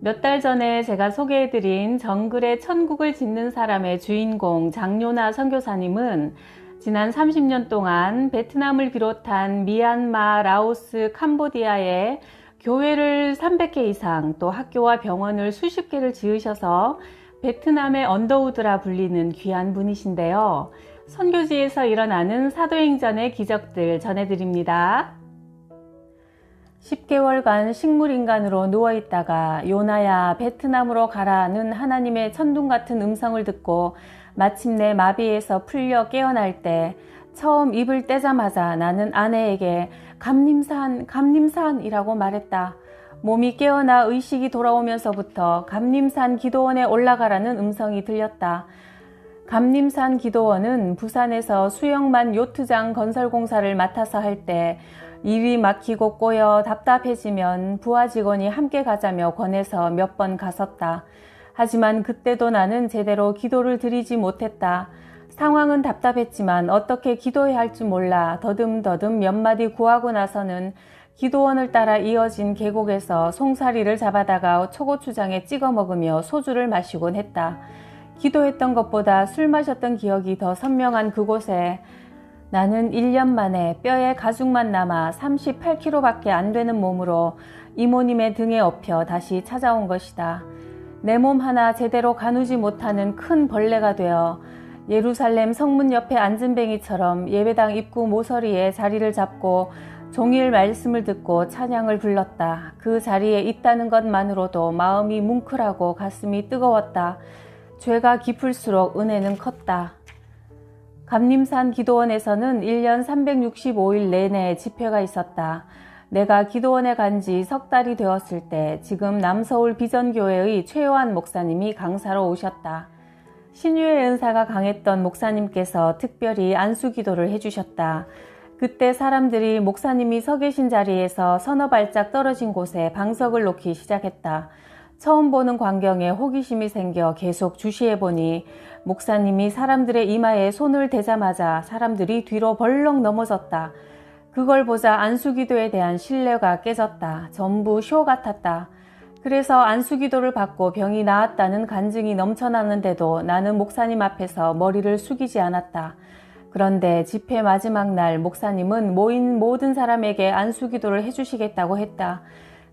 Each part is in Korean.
몇 달 전에 제가 소개해드린 정글의 천국을 짓는 사람의 주인공 장요나 선교사님은 지난 30년 동안 베트남을 비롯한 미얀마, 라오스, 캄보디아에 교회를 300개 이상, 또 학교와 병원을 수십 개를 지으셔서 베트남의 언더우드라 불리는 귀한 분이신데요. 선교지에서 일어나는 사도행전의 기적들 전해드립니다. 10개월간 식물인간으로 누워있다가 요나야 베트남으로 가라는 하나님의 천둥같은 음성을 듣고 마침내 마비에서 풀려 깨어날 때 처음 입을 떼자마자 나는 아내에게 감림산이라고 말했다. 몸이 깨어나 의식이 돌아오면서부터 감림산 기도원에 올라가라는 음성이 들렸다. 감림산 기도원은 부산에서 수영만 요트장 건설 공사를 맡아서 할 때 일이 막히고 꼬여 답답해지면 부하 직원이 함께 가자며 권해서 몇 번 갔었다. 하지만 그때도 나는 제대로 기도를 드리지 못했다. 상황은 답답했지만 어떻게 기도해야 할지 몰라 더듬더듬 몇 마디 구하고 나서는 기도원을 따라 이어진 계곡에서 송사리를 잡아다가 초고추장에 찍어 먹으며 소주를 마시곤 했다. 기도했던 것보다 술 마셨던 기억이 더 선명한 그곳에 나는 1년 만에 뼈에 가죽만 남아 38kg밖에 안 되는 몸으로 이모님의 등에 업혀 다시 찾아온 것이다. 내 몸 하나 제대로 가누지 못하는 큰 벌레가 되어 예루살렘 성문 옆에 앉은 뱅이처럼 예배당 입구 모서리에 자리를 잡고 종일 말씀을 듣고 찬양을 불렀다. 그 자리에 있다는 것만으로도 마음이 뭉클하고 가슴이 뜨거웠다. 죄가 깊을수록 은혜는 컸다. 감림산 기도원에서는 1년 365일 내내 집회가 있었다. 내가 기도원에 간 지 석 달이 되었을 때 지금 남서울 비전교회의 최요한 목사님이 강사로 오셨다. 신유의 은사가 강했던 목사님께서 특별히 안수기도를 해주셨다. 그때 사람들이 목사님이 서 계신 자리에서 서너 발짝 떨어진 곳에 방석을 놓기 시작했다. 처음 보는 광경에 호기심이 생겨 계속 주시해보니 목사님이 사람들의 이마에 손을 대자마자 사람들이 뒤로 벌렁 넘어졌다. 그걸 보자 안수기도에 대한 신뢰가 깨졌다. 전부 쇼 같았다. 그래서 안수기도를 받고 병이 나았다는 간증이 넘쳐나는데도 나는 목사님 앞에서 머리를 숙이지 않았다. 그런데 집회 마지막 날 목사님은 모인 모든 사람에게 안수기도를 해주시겠다고 했다.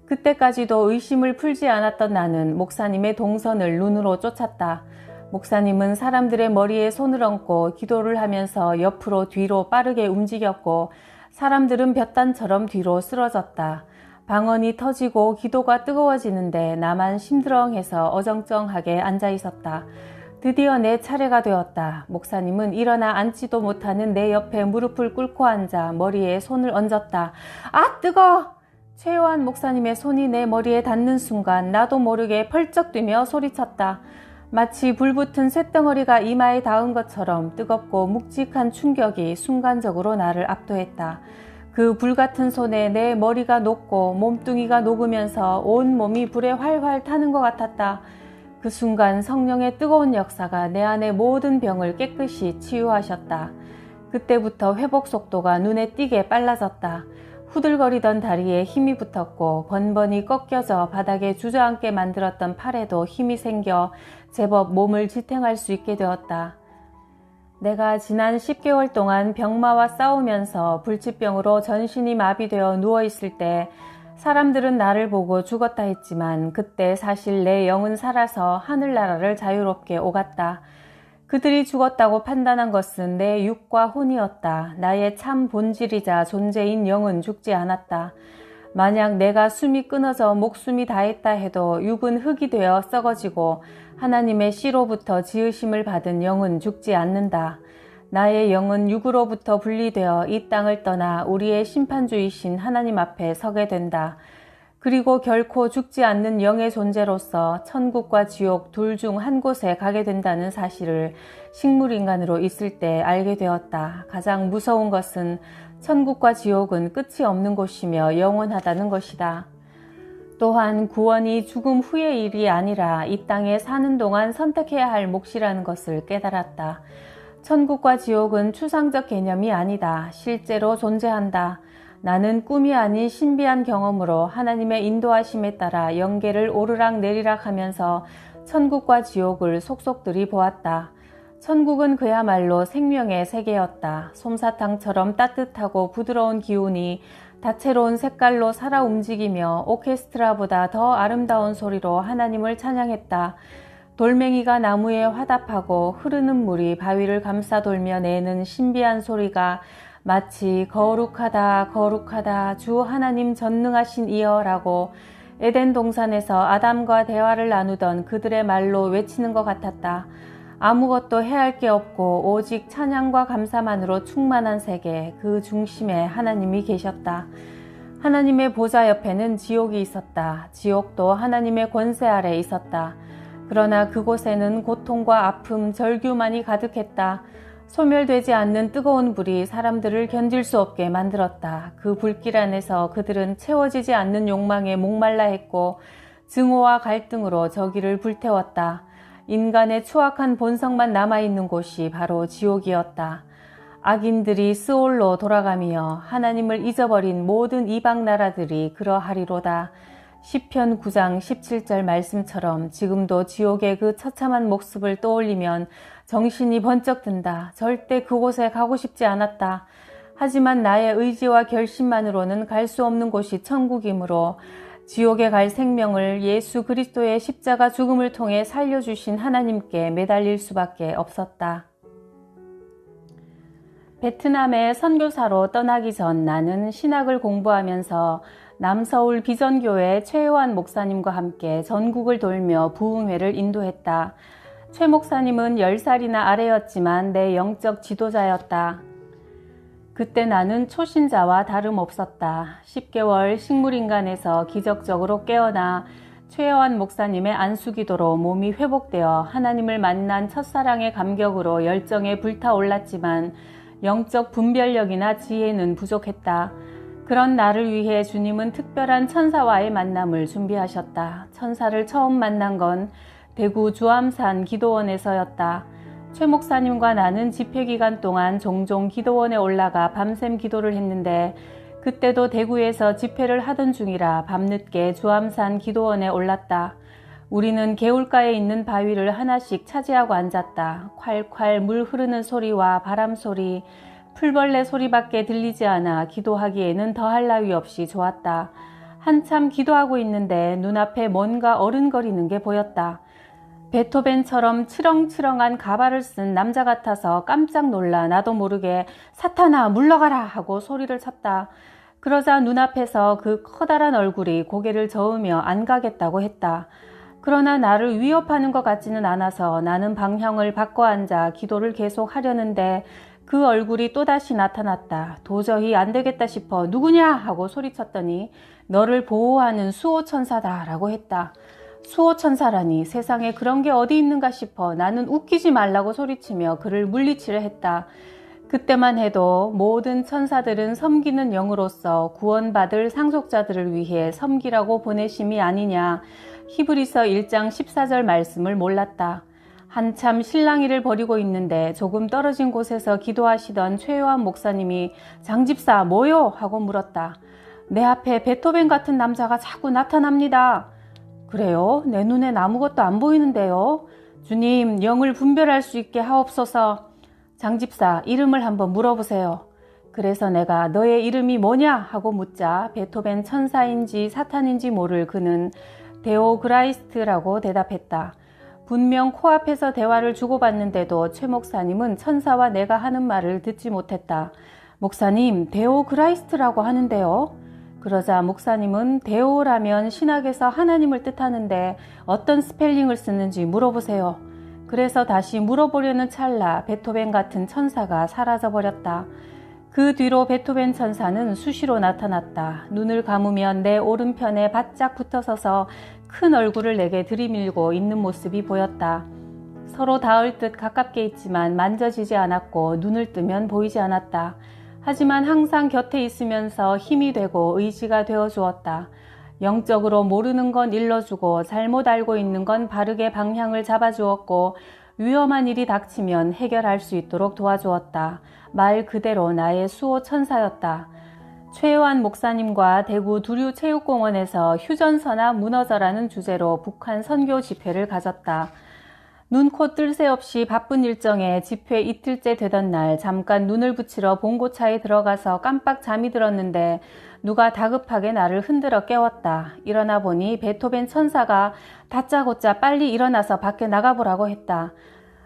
그때까지도 의심을 풀지 않았던 나는 목사님의 동선을 눈으로 쫓았다. 목사님은 사람들의 머리에 손을 얹고 기도를 하면서 옆으로 뒤로 빠르게 움직였고 사람들은 볕단처럼 뒤로 쓰러졌다. 방언이 터지고 기도가 뜨거워지는데 나만 심드렁해서 어정쩡하게 앉아 있었다. 드디어 내 차례가 되었다. 목사님은 일어나 앉지도 못하는 내 옆에 무릎을 꿇고 앉아 머리에 손을 얹었다. 아, 뜨거! 최요한 목사님의 손이 내 머리에 닿는 순간 나도 모르게 펄쩍 뛰며 소리쳤다. 마치 불붙은 쇳덩어리가 이마에 닿은 것처럼 뜨겁고 묵직한 충격이 순간적으로 나를 압도했다. 그 불같은 손에 내 머리가 녹고 몸뚱이가 녹으면서 온 몸이 불에 활활 타는 것 같았다. 그 순간 성령의 뜨거운 역사가 내 안의 모든 병을 깨끗이 치유하셨다. 그때부터 회복 속도가 눈에 띄게 빨라졌다. 후들거리던 다리에 힘이 붙었고 번번이 꺾여져 바닥에 주저앉게 만들었던 팔에도 힘이 생겨 제법 몸을 지탱할 수 있게 되었다. 내가 지난 10개월 동안 병마와 싸우면서 불치병으로 전신이 마비되어 누워있을 때 사람들은 나를 보고 죽었다 했지만 그때 사실 내 영은 살아서 하늘나라를 자유롭게 오갔다. 그들이 죽었다고 판단한 것은 내 육과 혼이었다. 나의 참 본질이자 존재인 영은 죽지 않았다. 만약 내가 숨이 끊어져 목숨이 다했다 해도 육은 흙이 되어 썩어지고 하나님의 씨로부터 지으심을 받은 영은 죽지 않는다. 나의 영은 육으로부터 분리되어 이 땅을 떠나 우리의 심판주이신 하나님 앞에 서게 된다. 그리고 결코 죽지 않는 영의 존재로서 천국과 지옥 둘 중 한 곳에 가게 된다는 사실을 식물인간으로 있을 때 알게 되었다. 가장 무서운 것은 천국과 지옥은 끝이 없는 곳이며 영원하다는 것이다. 또한 구원이 죽음 후의 일이 아니라 이 땅에 사는 동안 선택해야 할 몫이라는 것을 깨달았다. 천국과 지옥은 추상적 개념이 아니다. 실제로 존재한다. 나는 꿈이 아닌 신비한 경험으로 하나님의 인도하심에 따라 영계를 오르락 내리락 하면서 천국과 지옥을 속속들이 보았다. 천국은 그야말로 생명의 세계였다. 솜사탕처럼 따뜻하고 부드러운 기운이 다채로운 색깔로 살아 움직이며 오케스트라보다 더 아름다운 소리로 하나님을 찬양했다. 돌멩이가 나무에 화답하고 흐르는 물이 바위를 감싸돌며 내는 신비한 소리가 마치 거룩하다 거룩하다 주 하나님 전능하신 이여라고 에덴 동산에서 아담과 대화를 나누던 그들의 말로 외치는 것 같았다. 아무것도 해할 게 없고 오직 찬양과 감사만으로 충만한 세계, 그 중심에 하나님이 계셨다. 하나님의 보좌 옆에는 지옥이 있었다. 지옥도 하나님의 권세 아래 있었다. 그러나 그곳에는 고통과 아픔, 절규만이 가득했다. 소멸되지 않는 뜨거운 불이 사람들을 견딜 수 없게 만들었다. 그 불길 안에서 그들은 채워지지 않는 욕망에 목말라 했고 증오와 갈등으로 저기를 불태웠다. 인간의 추악한 본성만 남아있는 곳이 바로 지옥이었다. 악인들이 스올로 돌아가며 하나님을 잊어버린 모든 이방 나라들이 그러하리로다. 시편 9장 17절 말씀처럼 지금도 지옥의 그 처참한 모습을 떠올리면 정신이 번쩍 든다. 절대 그곳에 가고 싶지 않았다. 하지만 나의 의지와 결심만으로는 갈 수 없는 곳이 천국이므로 지옥에 갈 생명을 예수 그리스도의 십자가 죽음을 통해 살려주신 하나님께 매달릴 수밖에 없었다. 베트남에 선교사로 떠나기 전 나는 신학을 공부하면서 남서울 비전교회 최요한 목사님과 함께 전국을 돌며 부흥회를 인도했다. 최 목사님은 10살이나 아래였지만 내 영적 지도자였다. 그때 나는 초신자와 다름없었다. 10개월 식물인간에서 기적적으로 깨어나 최요한 목사님의 안수기도로 몸이 회복되어 하나님을 만난 첫사랑의 감격으로 열정에 불타올랐지만 영적 분별력이나 지혜는 부족했다. 그런 나를 위해 주님은 특별한 천사와의 만남을 준비하셨다. 천사를 처음 만난 건 대구 주암산 기도원에서였다. 최 목사님과 나는 집회 기간 동안 종종 기도원에 올라가 밤샘 기도를 했는데 그때도 대구에서 집회를 하던 중이라 밤늦게 주암산 기도원에 올랐다. 우리는 개울가에 있는 바위를 하나씩 차지하고 앉았다. 콸콸 물 흐르는 소리와 바람 소리, 풀벌레 소리밖에 들리지 않아 기도하기에는 더할 나위 없이 좋았다. 한참 기도하고 있는데 눈앞에 뭔가 어른거리는 게 보였다. 베토벤처럼 치렁치렁한 가발을 쓴 남자 같아서 깜짝 놀라 나도 모르게 사탄아 물러가라 하고 소리를 쳤다. 그러자 눈앞에서 그 커다란 얼굴이 고개를 저으며 안 가겠다고 했다. 그러나 나를 위협하는 것 같지는 않아서 나는 방향을 바꿔 앉아 기도를 계속 하려는데 그 얼굴이 또다시 나타났다. 도저히 안 되겠다 싶어 누구냐 하고 소리쳤더니 너를 보호하는 수호천사다 라고 했다. 수호천사라니 세상에 그런 게 어디 있는가 싶어 나는 웃기지 말라고 소리치며 그를 물리치려 했다. 그때만 해도 모든 천사들은 섬기는 영으로서 구원받을 상속자들을 위해 섬기라고 보내심이 아니냐. 히브리서 1장 14절 말씀을 몰랐다. 한참 실랑이를 벌이고 있는데 조금 떨어진 곳에서 기도하시던 최요한 목사님이 장집사 뭐요? 하고 물었다. 내 앞에 베토벤 같은 남자가 자꾸 나타납니다. 그래요? 내 눈엔 아무것도 안 보이는데요. 주님, 영을 분별할 수 있게 하옵소서. 장집사, 이름을 한번 물어보세요. 그래서 내가 너의 이름이 뭐냐? 하고 묻자 베토벤 천사인지 사탄인지 모를 그는 데오그라이스트라고 대답했다. 분명 코앞에서 대화를 주고받는데도 최 목사님은 천사와 내가 하는 말을 듣지 못했다. 목사님, 데오그라이스트라고 하는데요. 그러자 목사님은 데오라면 신학에서 하나님을 뜻하는데 어떤 스펠링을 쓰는지 물어보세요. 그래서 다시 물어보려는 찰나 베토벤 같은 천사가 사라져버렸다. 그 뒤로 베토벤 천사는 수시로 나타났다. 눈을 감으면 내 오른편에 바짝 붙어서서 큰 얼굴을 내게 들이밀고 있는 모습이 보였다. 서로 닿을 듯 가깝게 있지만 만져지지 않았고 눈을 뜨면 보이지 않았다. 하지만 항상 곁에 있으면서 힘이 되고 의지가 되어 주었다. 영적으로 모르는 건 일러주고 잘못 알고 있는 건 바르게 방향을 잡아주었고 위험한 일이 닥치면 해결할 수 있도록 도와주었다. 말 그대로 나의 수호 천사였다. 최요한 목사님과 대구 두류체육공원에서 휴전서나 무너져라는 주제로 북한 선교 집회를 가졌다. 눈코 뜰 새 없이 바쁜 일정에 집회 이틀째 되던 날 잠깐 눈을 붙이러 봉고차에 들어가서 깜빡 잠이 들었는데 누가 다급하게 나를 흔들어 깨웠다. 일어나 보니 베토벤 천사가 다짜고짜 빨리 일어나서 밖에 나가보라고 했다.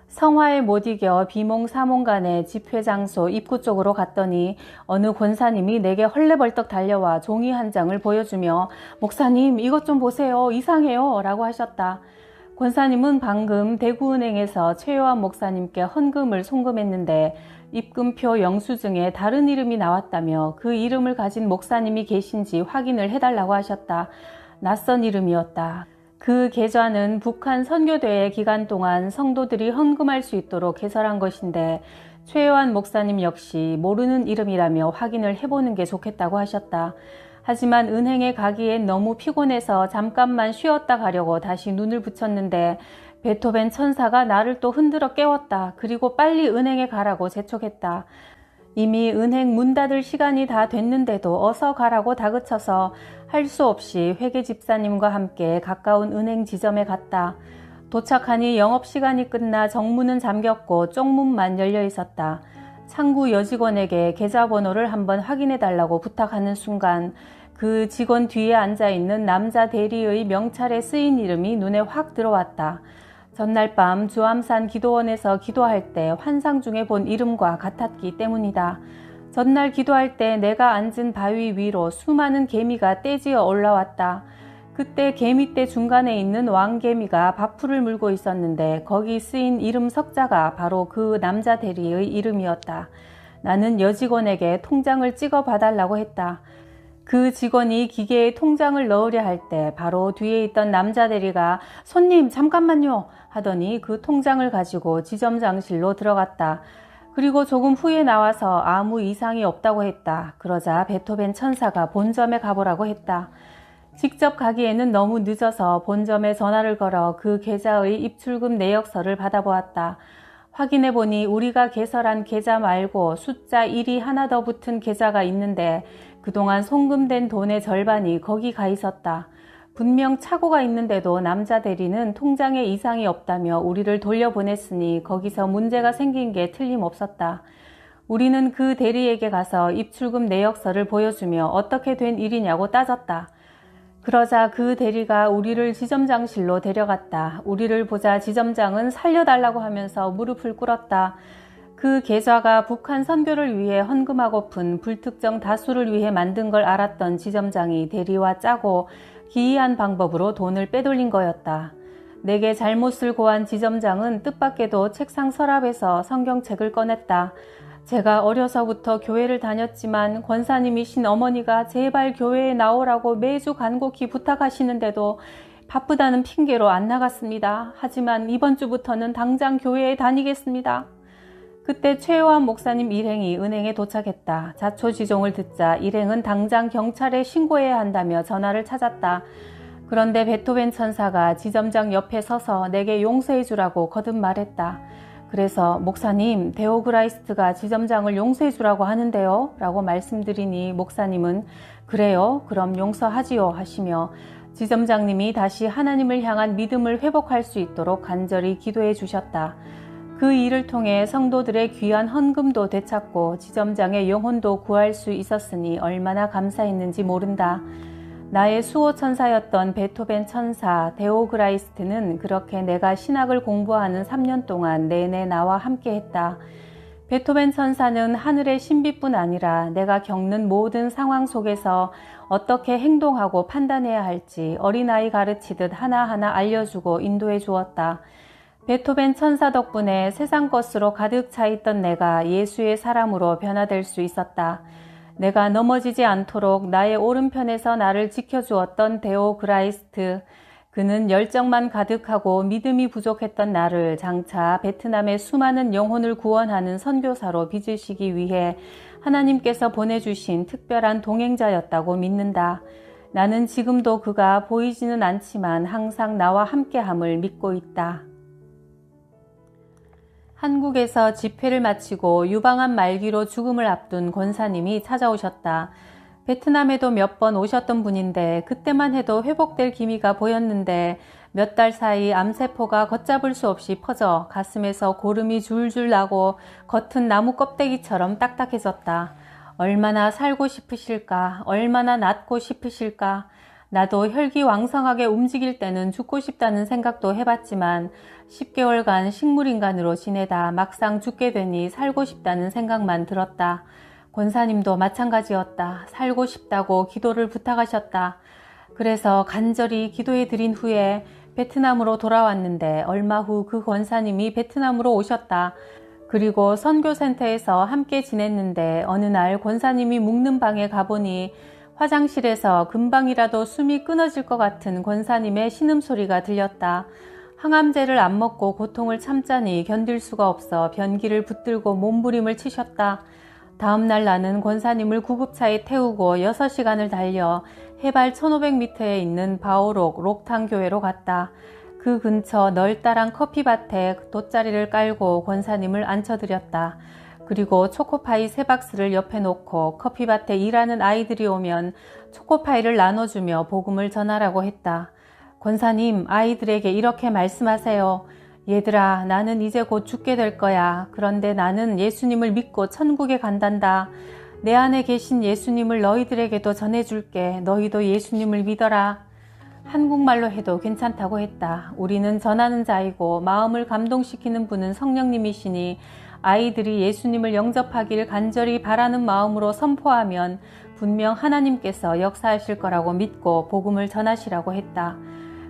성화에 못 이겨 비몽사몽간에 집회 장소 입구 쪽으로 갔더니 어느 권사님이 내게 헐레벌떡 달려와 종이 한 장을 보여주며 목사님 이것 좀 보세요. 이상해요. 라고 하셨다. 권사님은 방금 대구은행에서 최요한 목사님께 헌금을 송금했는데 입금표 영수증에 다른 이름이 나왔다며 그 이름을 가진 목사님이 계신지 확인을 해달라고 하셨다. 낯선 이름이었다. 그 계좌는 북한 선교대회 기간 동안 성도들이 헌금할 수 있도록 개설한 것인데 최요한 목사님 역시 모르는 이름이라며 확인을 해보는 게 좋겠다고 하셨다. 하지만 은행에 가기엔 너무 피곤해서 잠깐만 쉬었다 가려고 다시 눈을 붙였는데 베토벤 천사가 나를 또 흔들어 깨웠다. 그리고 빨리 은행에 가라고 재촉했다. 이미 은행 문 닫을 시간이 다 됐는데도 어서 가라고 다그쳐서 할 수 없이 회계 집사님과 함께 가까운 은행 지점에 갔다. 도착하니 영업시간이 끝나 정문은 잠겼고 쪽문만 열려 있었다. 창구 여직원에게 계좌번호를 한번 확인해 달라고 부탁하는 순간 그 직원 뒤에 앉아있는 남자 대리의 명찰에 쓰인 이름이 눈에 확 들어왔다. 전날 밤 주암산 기도원에서 기도할 때 환상 중에 본 이름과 같았기 때문이다. 전날 기도할 때 내가 앉은 바위 위로 수많은 개미가 떼지어 올라왔다. 그때 개미떼 중간에 있는 왕개미가 밥풀을 물고 있었는데 거기 쓰인 이름 석자가 바로 그 남자 대리의 이름이었다. 나는 여직원에게 통장을 찍어 봐달라고 했다. 그 직원이 기계에 통장을 넣으려 할 때 바로 뒤에 있던 남자 대리가 손님 잠깐만요 하더니 그 통장을 가지고 지점장실로 들어갔다. 그리고 조금 후에 나와서 아무 이상이 없다고 했다. 그러자 베토벤 천사가 본점에 가보라고 했다. 직접 가기에는 너무 늦어서 본점에 전화를 걸어 그 계좌의 입출금 내역서를 받아보았다. 확인해보니 우리가 개설한 계좌 말고 숫자 1이 하나 더 붙은 계좌가 있는데 그동안 송금된 돈의 절반이 거기 가 있었다. 분명 착오가 있는데도 남자 대리는 통장에 이상이 없다며 우리를 돌려보냈으니 거기서 문제가 생긴 게 틀림없었다. 우리는 그 대리에게 가서 입출금 내역서를 보여주며 어떻게 된 일이냐고 따졌다. 그러자 그 대리가 우리를 지점장실로 데려갔다. 우리를 보자 지점장은 살려달라고 하면서 무릎을 꿇었다. 그 계좌가 북한 선교를 위해 헌금하고픈 불특정 다수를 위해 만든 걸 알았던 지점장이 대리와 짜고 기이한 방법으로 돈을 빼돌린 거였다. 내게 잘못을 고한 지점장은 뜻밖에도 책상 서랍에서 성경책을 꺼냈다. 제가 어려서부터 교회를 다녔지만 권사님이신 어머니가 제발 교회에 나오라고 매주 간곡히 부탁하시는데도 바쁘다는 핑계로 안 나갔습니다. 하지만 이번 주부터는 당장 교회에 다니겠습니다. 그때 최요한 목사님 일행이 은행에 도착했다. 자초지종을 듣자 일행은 당장 경찰에 신고해야 한다며 전화를 찾았다. 그런데 베토벤 천사가 지점장 옆에 서서 내게 용서해 주라고 거듭 말했다. 그래서 목사님, 데오그라이스트가 지점장을 용서해 주라고 하는데요 라고 말씀드리니 목사님은 그래요? 그럼 용서하지요 하시며 지점장님이 다시 하나님을 향한 믿음을 회복할 수 있도록 간절히 기도해 주셨다. 그 일을 통해 성도들의 귀한 헌금도 되찾고 지점장의 영혼도 구할 수 있었으니 얼마나 감사했는지 모른다. 나의 수호천사였던 베토벤 천사 데오그라이스트는 그렇게 내가 신학을 공부하는 3년 동안 내내 나와 함께했다. 베토벤 천사는 하늘의 신비뿐 아니라 내가 겪는 모든 상황 속에서 어떻게 행동하고 판단해야 할지 어린아이 가르치듯 하나하나 알려주고 인도해 주었다. 베토벤 천사 덕분에 세상 것으로 가득 차 있던 내가 예수의 사람으로 변화될 수 있었다. 내가 넘어지지 않도록 나의 오른편에서 나를 지켜주었던 데오그라이스트. 그는 열정만 가득하고 믿음이 부족했던 나를 장차 베트남의 수많은 영혼을 구원하는 선교사로 빚으시기 위해 하나님께서 보내주신 특별한 동행자였다고 믿는다. 나는 지금도 그가 보이지는 않지만 항상 나와 함께함을 믿고 있다. 한국에서 집회를 마치고 유방암 말기로 죽음을 앞둔 권사님이 찾아오셨다. 베트남에도 몇 번 오셨던 분인데 그때만 해도 회복될 기미가 보였는데 몇 달 사이 암세포가 걷잡을 수 없이 퍼져 가슴에서 고름이 줄줄 나고 겉은 나무 껍데기처럼 딱딱해졌다. 얼마나 살고 싶으실까? 얼마나 낫고 싶으실까? 나도 혈기왕성하게 움직일 때는 죽고 싶다는 생각도 해봤지만 10개월간 식물인간으로 지내다 막상 죽게 되니 살고 싶다는 생각만 들었다. 권사님도 마찬가지였다. 살고 싶다고 기도를 부탁하셨다. 그래서 간절히 기도해 드린 후에 베트남으로 돌아왔는데 얼마 후 그 권사님이 베트남으로 오셨다. 그리고 선교센터에서 함께 지냈는데 어느 날 권사님이 묵는 방에 가보니 화장실에서 금방이라도 숨이 끊어질 것 같은 권사님의 신음소리가 들렸다. 항암제를 안 먹고 고통을 참자니 견딜 수가 없어 변기를 붙들고 몸부림을 치셨다. 다음날 나는 권사님을 구급차에 태우고 6시간을 달려 해발 1500m에 있는 바오록 록탕교회로 갔다. 그 근처 널따란 커피밭에 돗자리를 깔고 권사님을 앉혀드렸다. 그리고 초코파이 3박스를 옆에 놓고 커피밭에 일하는 아이들이 오면 초코파이를 나눠주며 복음을 전하라고 했다. 권사님, 아이들에게 이렇게 말씀하세요. 얘들아, 나는 이제 곧 죽게 될 거야. 그런데 나는 예수님을 믿고 천국에 간단다. 내 안에 계신 예수님을 너희들에게도 전해줄게. 너희도 예수님을 믿어라. 한국말로 해도 괜찮다고 했다. 우리는 전하는 자이고 마음을 감동시키는 분은 성령님이시니 아이들이 예수님을 영접하길 간절히 바라는 마음으로 선포하면 분명 하나님께서 역사하실 거라고 믿고 복음을 전하시라고 했다.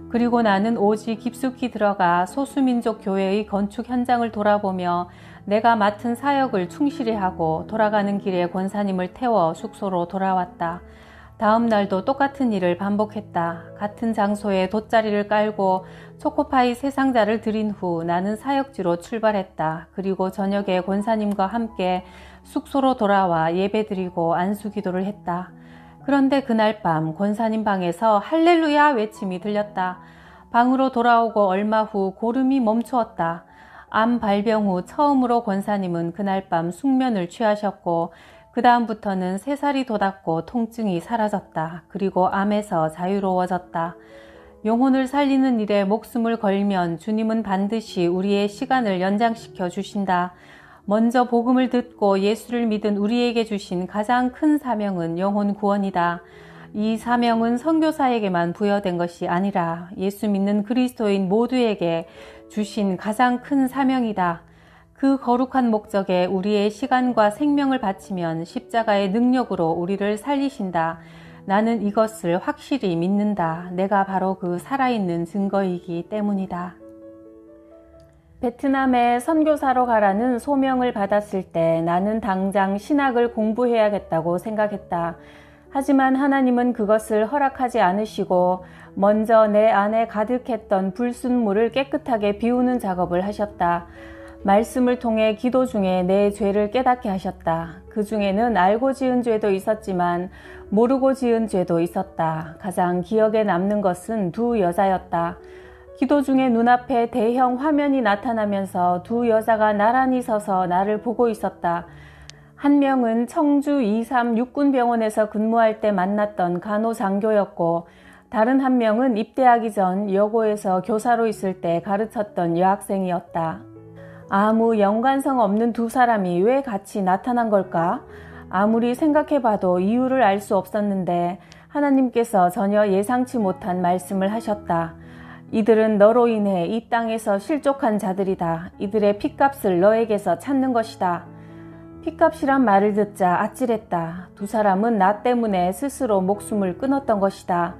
그리고 나는 오직 깊숙이 들어가 소수민족 교회의 건축 현장을 돌아보며 내가 맡은 사역을 충실히 하고 돌아가는 길에 권사님을 태워 숙소로 돌아왔다. 다음 날도 똑같은 일을 반복했다. 같은 장소에 돗자리를 깔고 초코파이 3상자를 드린 후 나는 사역지로 출발했다. 그리고 저녁에 권사님과 함께 숙소로 돌아와 예배드리고 안수기도를 했다. 그런데 그날 밤 권사님 방에서 할렐루야 외침이 들렸다. 방으로 돌아오고 얼마 후 고름이 멈추었다. 암 발병 후 처음으로 권사님은 그날 밤 숙면을 취하셨고 그 다음부터는 새살이 돋았고 통증이 사라졌다. 그리고 암에서 자유로워졌다. 영혼을 살리는 일에 목숨을 걸면 주님은 반드시 우리의 시간을 연장시켜 주신다. 먼저 복음을 듣고 예수를 믿은 우리에게 주신 가장 큰 사명은 영혼 구원이다. 이 사명은 선교사에게만 부여된 것이 아니라 예수 믿는 그리스도인 모두에게 주신 가장 큰 사명이다. 그 거룩한 목적에 우리의 시간과 생명을 바치면 십자가의 능력으로 우리를 살리신다. 나는 이것을 확실히 믿는다. 내가 바로 그 살아있는 증거이기 때문이다. 베트남에 선교사로 가라는 소명을 받았을 때 나는 당장 신학을 공부해야겠다고 생각했다. 하지만 하나님은 그것을 허락하지 않으시고 먼저 내 안에 가득했던 불순물을 깨끗하게 비우는 작업을 하셨다. 말씀을 통해 기도 중에 내 죄를 깨닫게 하셨다. 그 중에는 알고 지은 죄도 있었지만 모르고 지은 죄도 있었다. 가장 기억에 남는 것은 2 여자였다. 기도 중에 눈앞에 대형 화면이 나타나면서 2 여자가 나란히 서서 나를 보고 있었다. 한 명은 청주 236군병원에서 근무할 때 만났던 간호장교였고 다른 한 명은 입대하기 전 여고에서 교사로 있을 때 가르쳤던 여학생이었다. 아무 연관성 없는 2 사람이 왜 같이 나타난 걸까? 아무리 생각해봐도 이유를 알 수 없었는데 하나님께서 전혀 예상치 못한 말씀을 하셨다. 이들은 너로 인해 이 땅에서 실족한 자들이다. 이들의 핏값을 너에게서 찾는 것이다. 핏값이란 말을 듣자 아찔했다. 2 사람은 나 때문에 스스로 목숨을 끊었던 것이다.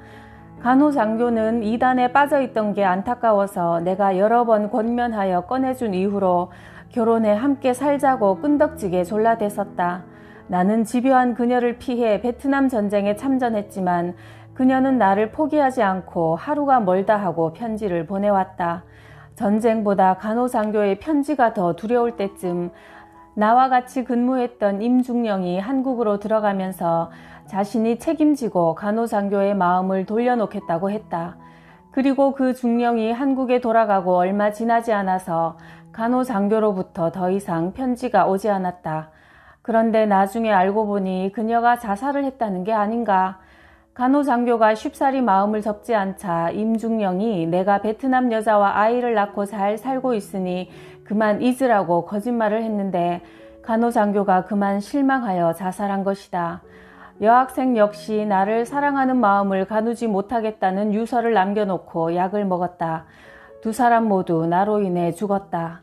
간호장교는 이단에 빠져있던 게 안타까워서 내가 여러 번 권면하여 꺼내준 이후로 결혼해 함께 살자고 끈덕지게 졸라댔었다. 나는 집요한 그녀를 피해 베트남 전쟁에 참전했지만 그녀는 나를 포기하지 않고 하루가 멀다 하고 편지를 보내왔다. 전쟁보다 간호장교의 편지가 더 두려울 때쯤 나와 같이 근무했던 임중령이 한국으로 들어가면서 자신이 책임지고 간호장교의 마음을 돌려놓겠다고 했다. 그리고 그 중령이 한국에 돌아가고 얼마 지나지 않아서 간호장교로부터 더 이상 편지가 오지 않았다. 그런데 나중에 알고 보니 그녀가 자살을 했다는 게 아닌가. 간호장교가 쉽사리 마음을 접지 않자 임중령이 내가 베트남 여자와 아이를 낳고 잘 살고 있으니 그만 잊으라고 거짓말을 했는데 간호장교가 그만 실망하여 자살한 것이다. 여학생 역시 나를 사랑하는 마음을 가누지 못하겠다는 유서를 남겨놓고 약을 먹었다. 두 사람 모두 나로 인해 죽었다.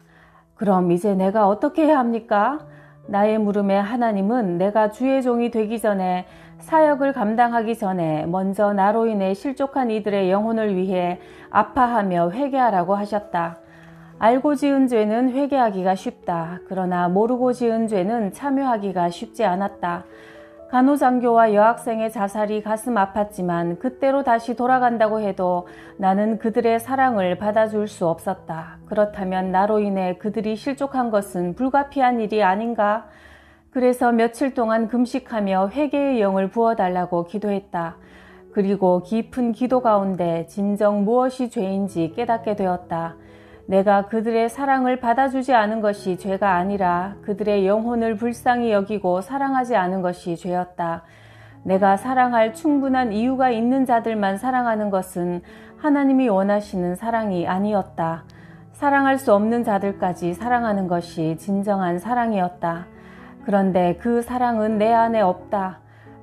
그럼 이제 내가 어떻게 해야 합니까? 나의 물음에 하나님은 내가 주의 종이 되기 전에 사역을 감당하기 전에 먼저 나로 인해 실족한 이들의 영혼을 위해 아파하며 회개하라고 하셨다. 알고 지은 죄는 회개하기가 쉽다. 그러나 모르고 지은 죄는 참여하기가 쉽지 않았다. 간호장교와 여학생의 자살이 가슴 아팠지만 그때로 다시 돌아간다고 해도 나는 그들의 사랑을 받아줄 수 없었다. 그렇다면 나로 인해 그들이 실족한 것은 불가피한 일이 아닌가? 그래서 며칠 동안 금식하며 회개의 영을 부어달라고 기도했다. 그리고 깊은 기도 가운데 진정 무엇이 죄인지 깨닫게 되었다. 내가 그들의 사랑을 받아주지 않은 것이 죄가 아니라 그들의 영혼을 불쌍히 여기고 사랑하지 않은 것이 죄였다. 내가 사랑할 충분한 이유가 있는 자들만 사랑하는 것은 하나님이 원하시는 사랑이 아니었다. 사랑할 수 없는 자들까지 사랑하는 것이 진정한 사랑이었다. 그런데 그 사랑은 내 안에 없다.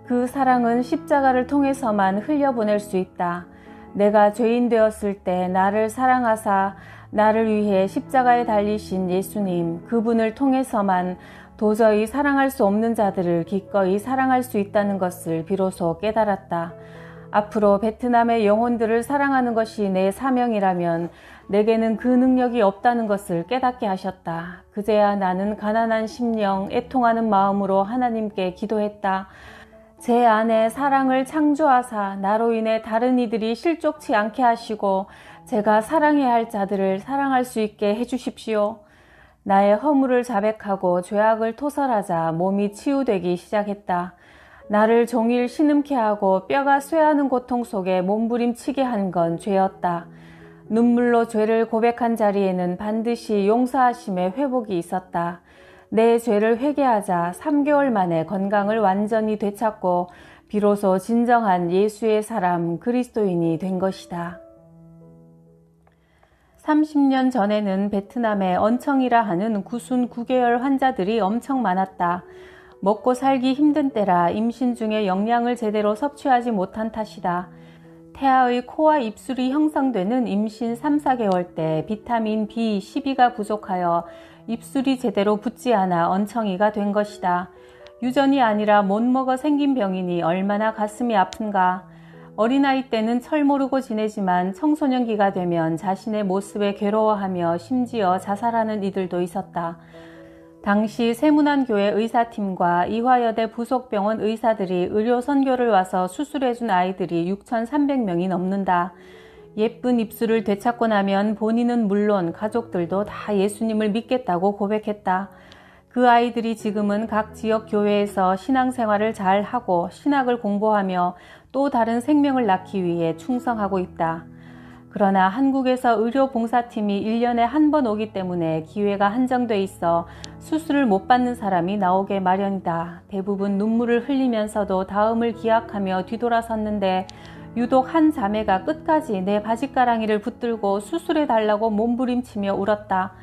그 사랑은 십자가를 통해서만 흘려보낼 수 있다. 내가 죄인 되었을 때 나를 사랑하사 나를 위해 십자가에 달리신 예수님, 그분을 통해서만 도저히 사랑할 수 없는 자들을 기꺼이 사랑할 수 있다는 것을 비로소 깨달았다. 앞으로 베트남의 영혼들을 사랑하는 것이 내 사명이라면 내게는 그 능력이 없다는 것을 깨닫게 하셨다. 그제야 나는 가난한 심령, 애통하는 마음으로 하나님께 기도했다. 제 안에 사랑을 창조하사 나로 인해 다른 이들이 실족치 않게 하시고 제가 사랑해야 할 자들을 사랑할 수 있게 해주십시오. 나의 허물을 자백하고 죄악을 토설하자 몸이 치유되기 시작했다. 나를 종일 신음케 하고 뼈가 쇠하는 고통 속에 몸부림치게 한 건 죄였다. 눈물로 죄를 고백한 자리에는 반드시 용서하심의 회복이 있었다. 내 죄를 회개하자 3개월 만에 건강을 완전히 되찾고 비로소 진정한 예수의 사람 그리스도인이 된 것이다. 30년 전에는 베트남에 언청이라 하는 구순 9개월 환자들이 엄청 많았다. 먹고 살기 힘든 때라 임신 중에 영양을 제대로 섭취하지 못한 탓이다. 태아의 코와 입술이 형성되는 임신 3, 4개월 때 비타민 B12가 부족하여 입술이 제대로 붙지 않아 언청이가 된 것이다. 유전이 아니라 못 먹어 생긴 병이니 얼마나 가슴이 아픈가. 어린아이 때는 철 모르고 지내지만 청소년기가 되면 자신의 모습에 괴로워하며 심지어 자살하는 이들도 있었다. 당시 세문안교회 의사팀과 이화여대 부속병원 의사들이 의료 선교를 와서 수술해준 아이들이 6,300명이 넘는다. 예쁜 입술을 되찾고 나면 본인은 물론 가족들도 다 예수님을 믿겠다고 고백했다. 그 아이들이 지금은 각 지역 교회에서 신앙생활을 잘 하고 신학을 공부하며 또 다른 생명을 낳기 위해 충성하고 있다. 그러나 한국에서 의료봉사팀이 1년에 한 번 오기 때문에 기회가 한정돼 있어 수술을 못 받는 사람이 나오게 마련이다. 대부분 눈물을 흘리면서도 다음을 기약하며 뒤돌아섰는데 유독 한 자매가 끝까지 내 바짓가랑이를 붙들고 수술해달라고 몸부림치며 울었다.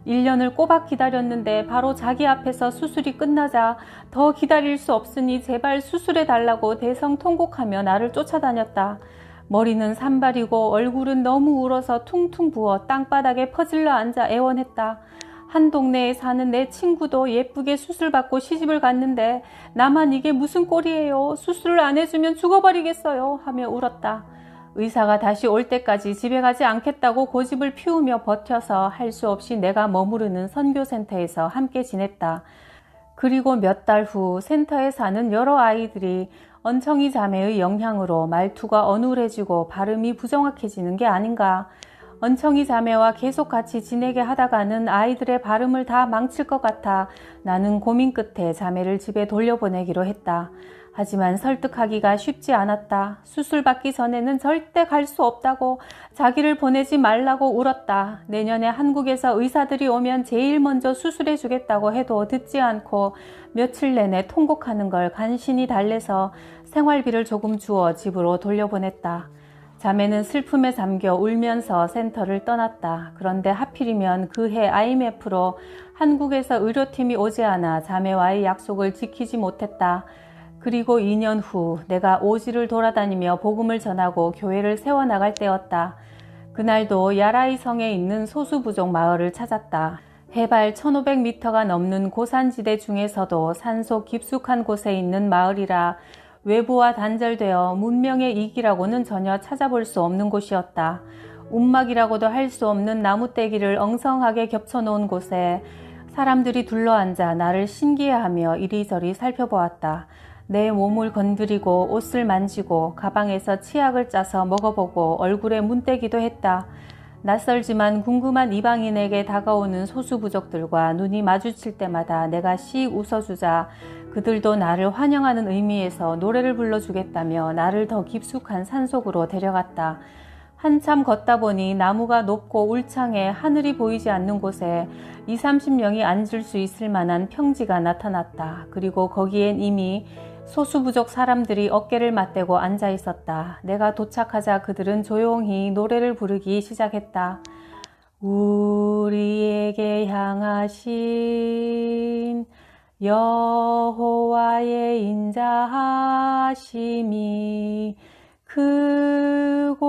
1년을 꼬박 기다렸는데 바로 자기 앞에서 수술이 끝나자 더 기다릴 수 없으니 제발 수술해달라고 대성통곡하며 나를 쫓아다녔다. 머리는 산발이고 얼굴은 너무 울어서 퉁퉁 부어 땅바닥에 퍼질러 앉아 애원했다. 한 동네에 사는 내 친구도 예쁘게 수술받고 시집을 갔는데 나만 이게 무슨 꼴이에요. 수술을 안 해주면 죽어버리겠어요 하며 울었다. 의사가 다시 올 때까지 집에 가지 않겠다고 고집을 피우며 버텨서 할 수 없이 내가 머무르는 선교센터에서 함께 지냈다. 그리고 몇 달 후 센터에 사는 여러 아이들이 언청이 자매의 영향으로 말투가 어눌해지고 발음이 부정확해지는 게 아닌가. 언청이 자매와 계속 같이 지내게 하다가는 아이들의 발음을 다 망칠 것 같아 나는 고민 끝에 자매를 집에 돌려보내기로 했다. 하지만 설득하기가 쉽지 않았다. 수술 받기 전에는 절대 갈 수 없다고, 자기를 보내지 말라고 울었다. 내년에 한국에서 의사들이 오면 제일 먼저 수술해 주겠다고 해도 듣지 않고 며칠 내내 통곡하는 걸 간신히 달래서 생활비를 조금 주어 집으로 돌려보냈다. 자매는 슬픔에 잠겨 울면서 센터를 떠났다. 그런데 하필이면 그해 IMF로 한국에서 의료팀이 오지 않아 자매와의 약속을 지키지 못했다. 그리고 2년 후 내가 오지를 돌아다니며 복음을 전하고 교회를 세워나갈 때였다. 그날도 야라이 성에 있는 소수부족 마을을 찾았다. 해발 1500m가 넘는 고산지대 중에서도 산속 깊숙한 곳에 있는 마을이라 외부와 단절되어 문명의 이기라고는 전혀 찾아볼 수 없는 곳이었다. 움막이라고도 할 수 없는 나무떼기를 엉성하게 겹쳐놓은 곳에 사람들이 둘러앉아 나를 신기해하며 이리저리 살펴보았다. 내 몸을 건드리고 옷을 만지고 가방에서 치약을 짜서 먹어보고 얼굴에 문대기도 했다. 낯설지만 궁금한 이방인에게 다가오는 소수부족들과 눈이 마주칠 때마다 내가 씩 웃어주자 그들도 나를 환영하는 의미에서 노래를 불러주겠다며 나를 더 깊숙한 산속으로 데려갔다. 한참 걷다 보니 나무가 높고 울창해 하늘이 보이지 않는 곳에 20-30명이 앉을 수 있을 만한 평지가 나타났다. 그리고 거기엔 이미 소수부족 사람들이 어깨를 맞대고 앉아 있었다. 내가 도착하자 그들은 조용히 노래를 부르기 시작했다. 우리에게 향하신 여호와의 인자하심이 크고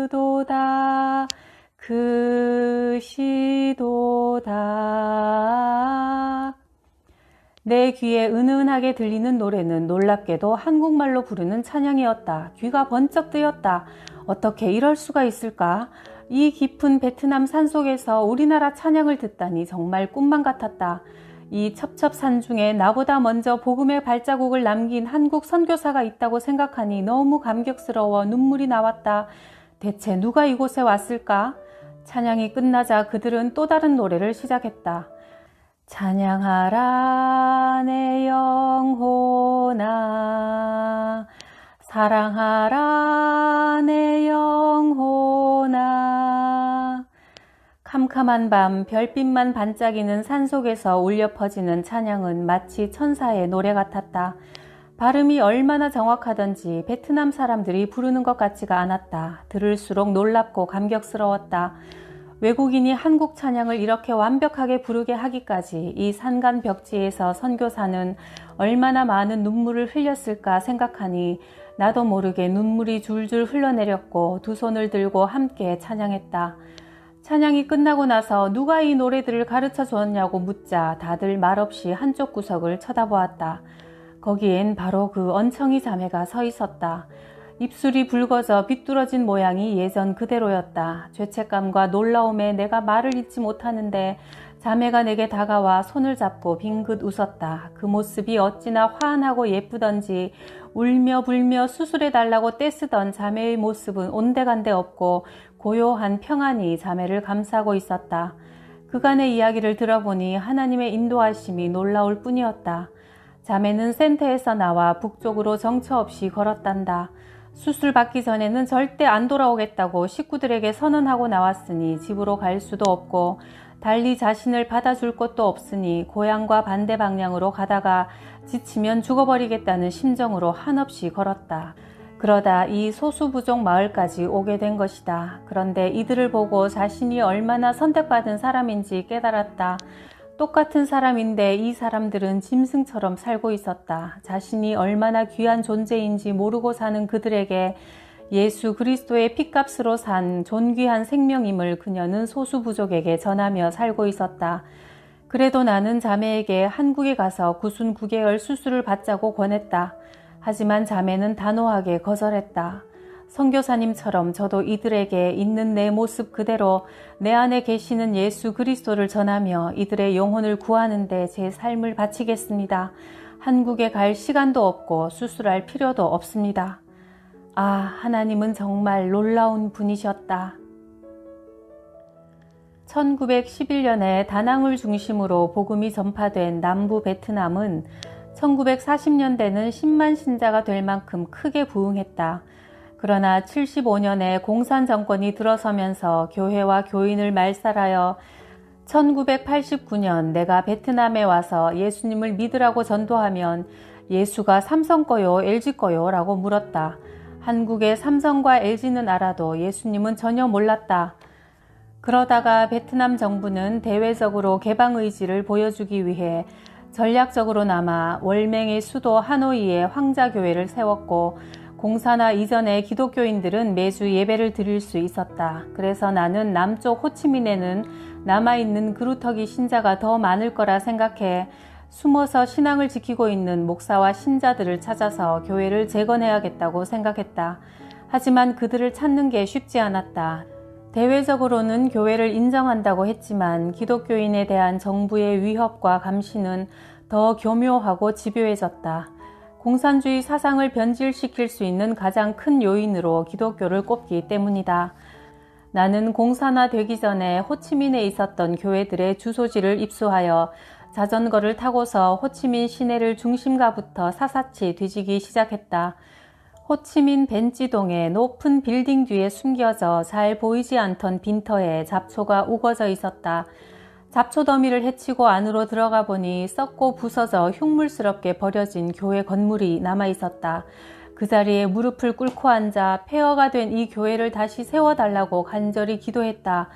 크도다 크시도다. 내 귀에 은은하게 들리는 노래는 놀랍게도 한국말로 부르는 찬양이었다. 귀가 번쩍 뜨였다. 어떻게 이럴 수가 있을까? 이 깊은 베트남 산속에서 우리나라 찬양을 듣다니 정말 꿈만 같았다. 이 첩첩산 중에 나보다 먼저 복음의 발자국을 남긴 한국 선교사가 있다고 생각하니 너무 감격스러워 눈물이 나왔다. 대체 누가 이곳에 왔을까? 찬양이 끝나자 그들은 또 다른 노래를 시작했다. 찬양하라 내 영혼아, 사랑하라 내 영혼아. 캄캄한 밤 별빛만 반짝이는 산속에서 울려 퍼지는 찬양은 마치 천사의 노래 같았다. 발음이 얼마나 정확하던지 베트남 사람들이 부르는 것 같지가 않았다. 들을수록 놀랍고 감격스러웠다. 외국인이 한국 찬양을 이렇게 완벽하게 부르게 하기까지 이 산간 벽지에서 선교사는 얼마나 많은 눈물을 흘렸을까 생각하니 나도 모르게 눈물이 줄줄 흘러내렸고 두 손을 들고 함께 찬양했다. 찬양이 끝나고 나서 누가 이 노래들을 가르쳐 주었냐고 묻자 다들 말없이 한쪽 구석을 쳐다보았다. 거기엔 바로 그 언청이 자매가 서 있었다. 입술이 붉어져 비뚤어진 모양이 예전 그대로였다. 죄책감과 놀라움에 내가 말을 잇지 못하는데 자매가 내게 다가와 손을 잡고 빙긋 웃었다. 그 모습이 어찌나 환하고 예쁘던지 울며 불며 수술해달라고 떼쓰던 자매의 모습은 온데간데 없고 고요한 평안이 자매를 감싸고 있었다. 그간의 이야기를 들어보니 하나님의 인도하심이 놀라울 뿐이었다. 자매는 센터에서 나와 북쪽으로 정처 없이 걸었단다. 수술 받기 전에는 절대 안 돌아오겠다고 식구들에게 선언하고 나왔으니 집으로 갈 수도 없고 달리 자신을 받아줄 곳도 없으니 고향과 반대 방향으로 가다가 지치면 죽어버리겠다는 심정으로 한없이 걸었다. 그러다 이 소수부족 마을까지 오게 된 것이다. 그런데 이들을 보고 자신이 얼마나 선택받은 사람인지 깨달았다. 똑같은 사람인데 이 사람들은 짐승처럼 살고 있었다. 자신이 얼마나 귀한 존재인지 모르고 사는 그들에게 예수 그리스도의 핏값으로 산 존귀한 생명임을 그녀는 소수부족에게 전하며 살고 있었다. 그래도 나는 자매에게 한국에 가서 구순 9개월 수술을 받자고 권했다. 하지만 자매는 단호하게 거절했다. 선교사님처럼 저도 이들에게 있는 내 모습 그대로 내 안에 계시는 예수 그리스도를 전하며 이들의 영혼을 구하는 데 제 삶을 바치겠습니다. 한국에 갈 시간도 없고 수술할 필요도 없습니다. 아, 하나님은 정말 놀라운 분이셨다. 1911년에 다낭을 중심으로 복음이 전파된 남부 베트남은 1940년대는 10만 신자가 될 만큼 크게 부흥했다. 그러나 75년에 공산 정권이 들어서면서 교회와 교인을 말살하여 1989년 내가 베트남에 와서 예수님을 믿으라고 전도하면 예수가 삼성 거요, LG 거요? 라고 물었다. 한국의 삼성과 LG는 알아도 예수님은 전혀 몰랐다. 그러다가 베트남 정부는 대외적으로 개방 의지를 보여주기 위해 전략적으로나마 월맹의 수도 하노이에 황자교회를 세웠고 공산화 이전에 기독교인들은 매주 예배를 드릴 수 있었다. 그래서 나는 남쪽 호치민에는 남아있는 그루터기 신자가 더 많을 거라 생각해 숨어서 신앙을 지키고 있는 목사와 신자들을 찾아서 교회를 재건해야겠다고 생각했다. 하지만 그들을 찾는 게 쉽지 않았다. 대외적으로는 교회를 인정한다고 했지만 기독교인에 대한 정부의 위협과 감시는 더 교묘하고 집요해졌다. 공산주의 사상을 변질시킬 수 있는 가장 큰 요인으로 기독교를 꼽기 때문이다. 나는 공산화되기 전에 호치민에 있었던 교회들의 주소지를 입수하여 자전거를 타고서 호치민 시내를 중심가부터 사사치 뒤지기 시작했다. 호치민 벤찌동의 높은 빌딩 뒤에 숨겨져 잘 보이지 않던 빈터에 잡초가 우거져 있었다. 잡초 더미를 헤치고 안으로 들어가 보니 썩고 부서져 흉물스럽게 버려진 교회 건물이 남아 있었다. 그 자리에 무릎을 꿇고 앉아 폐허가 된 이 교회를 다시 세워달라고 간절히 기도했다.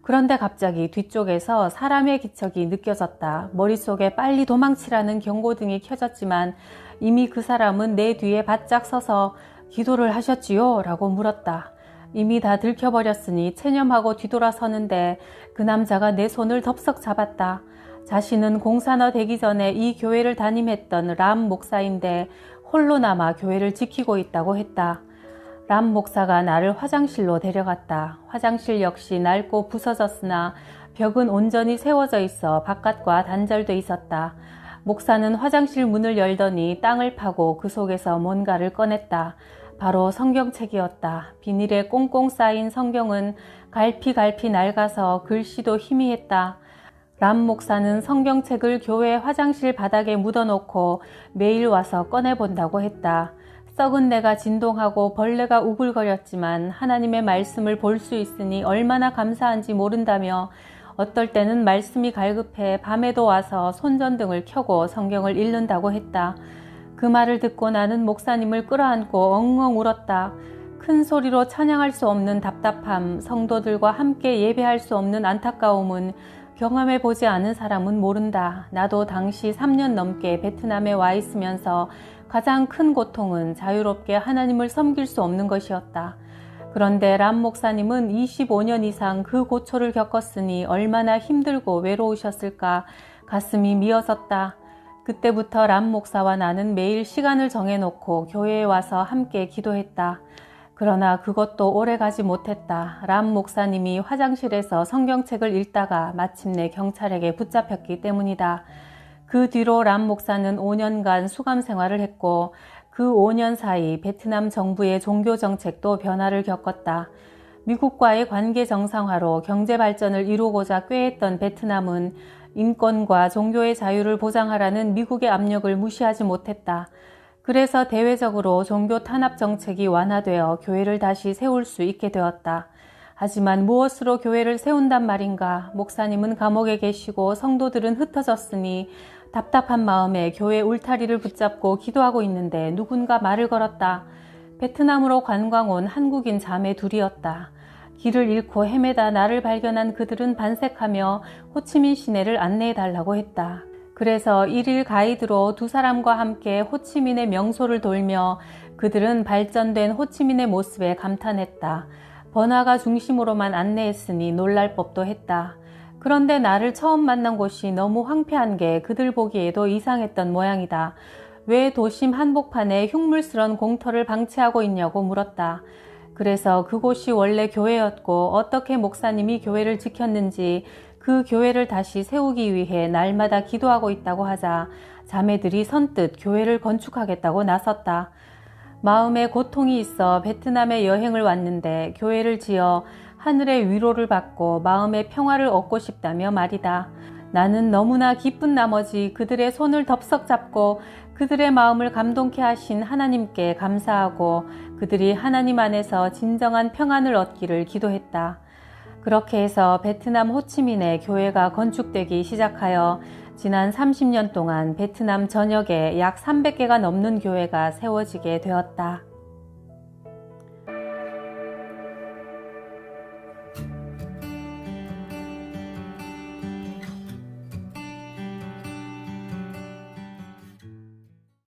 그런데 갑자기 뒤쪽에서 사람의 기척이 느껴졌다. 머릿속에 빨리 도망치라는 경고등이 켜졌지만 이미 그 사람은 내 뒤에 바짝 서서 기도를 하셨지요? 라고 물었다. 이미 다 들켜버렸으니 체념하고 뒤돌아서는데 그 남자가 내 손을 덥석 잡았다. 자신은 공산화 되기 전에 이 교회를 담임했던 람 목사인데 홀로 남아 교회를 지키고 있다고 했다. 람 목사가 나를 화장실로 데려갔다. 화장실 역시 낡고 부서졌으나 벽은 온전히 세워져 있어 바깥과 단절돼 있었다. 목사는 화장실 문을 열더니 땅을 파고 그 속에서 뭔가를 꺼냈다. 바로 성경책이었다. 비닐에 꽁꽁 쌓인 성경은 갈피갈피 낡아서 글씨도 희미했다. 람 목사는 성경책을 교회 화장실 바닥에 묻어놓고 매일 와서 꺼내본다고 했다. 썩은 내가 진동하고 벌레가 우글거렸지만 하나님의 말씀을 볼 수 있으니 얼마나 감사한지 모른다며 어떨 때는 말씀이 갈급해 밤에도 와서 손전등을 켜고 성경을 읽는다고 했다. 그 말을 듣고 나는 목사님을 끌어안고 엉엉 울었다. 큰 소리로 찬양할 수 없는 답답함, 성도들과 함께 예배할 수 없는 안타까움은 경험해보지 않은 사람은 모른다. 나도 당시 3년 넘게 베트남에 와 있으면서 가장 큰 고통은 자유롭게 하나님을 섬길 수 없는 것이었다. 그런데 람 목사님은 25년 이상 그 고초를 겪었으니 얼마나 힘들고 외로우셨을까 가슴이 미어졌다. 그때부터 람 목사와 나는 매일 시간을 정해놓고 교회에 와서 함께 기도했다. 그러나 그것도 오래가지 못했다. 람 목사님이 화장실에서 성경책을 읽다가 마침내 경찰에게 붙잡혔기 때문이다. 그 뒤로 람 목사는 5년간 수감 생활을 했고 그 5년 사이 베트남 정부의 종교 정책도 변화를 겪었다. 미국과의 관계 정상화로 경제 발전을 이루고자 꾀했던 베트남은 인권과 종교의 자유를 보장하라는 미국의 압력을 무시하지 못했다. 그래서 대외적으로 종교 탄압 정책이 완화되어 교회를 다시 세울 수 있게 되었다. 하지만 무엇으로 교회를 세운단 말인가? 목사님은 감옥에 계시고 성도들은 흩어졌으니 답답한 마음에 교회 울타리를 붙잡고 기도하고 있는데 누군가 말을 걸었다. 베트남으로 관광 온 한국인 자매 둘이었다. 길을 잃고 헤매다 나를 발견한 그들은 반색하며 호치민 시내를 안내해달라고 했다. 그래서 1일 가이드로 두 사람과 함께 호치민의 명소를 돌며 그들은 발전된 호치민의 모습에 감탄했다. 번화가 중심으로만 안내했으니 놀랄 법도 했다. 그런데 나를 처음 만난 곳이 너무 황폐한 게 그들 보기에도 이상했던 모양이다. 왜 도심 한복판에 흉물스런 공터를 방치하고 있냐고 물었다. 그래서 그곳이 원래 교회였고 어떻게 목사님이 교회를 지켰는지 그 교회를 다시 세우기 위해 날마다 기도하고 있다고 하자 자매들이 선뜻 교회를 건축하겠다고 나섰다. 마음에 고통이 있어 베트남에 여행을 왔는데 교회를 지어 하늘의 위로를 받고 마음의 평화를 얻고 싶다며 말이다. 나는 너무나 기쁜 나머지 그들의 손을 덥석 잡고 그들의 마음을 감동케 하신 하나님께 감사하고 그들이 하나님 안에서 진정한 평안을 얻기를 기도했다. 그렇게 해서 베트남 호치민의 교회가 건축되기 시작하여 지난 30년 동안 베트남 전역에 약 300개가 넘는 교회가 세워지게 되었다.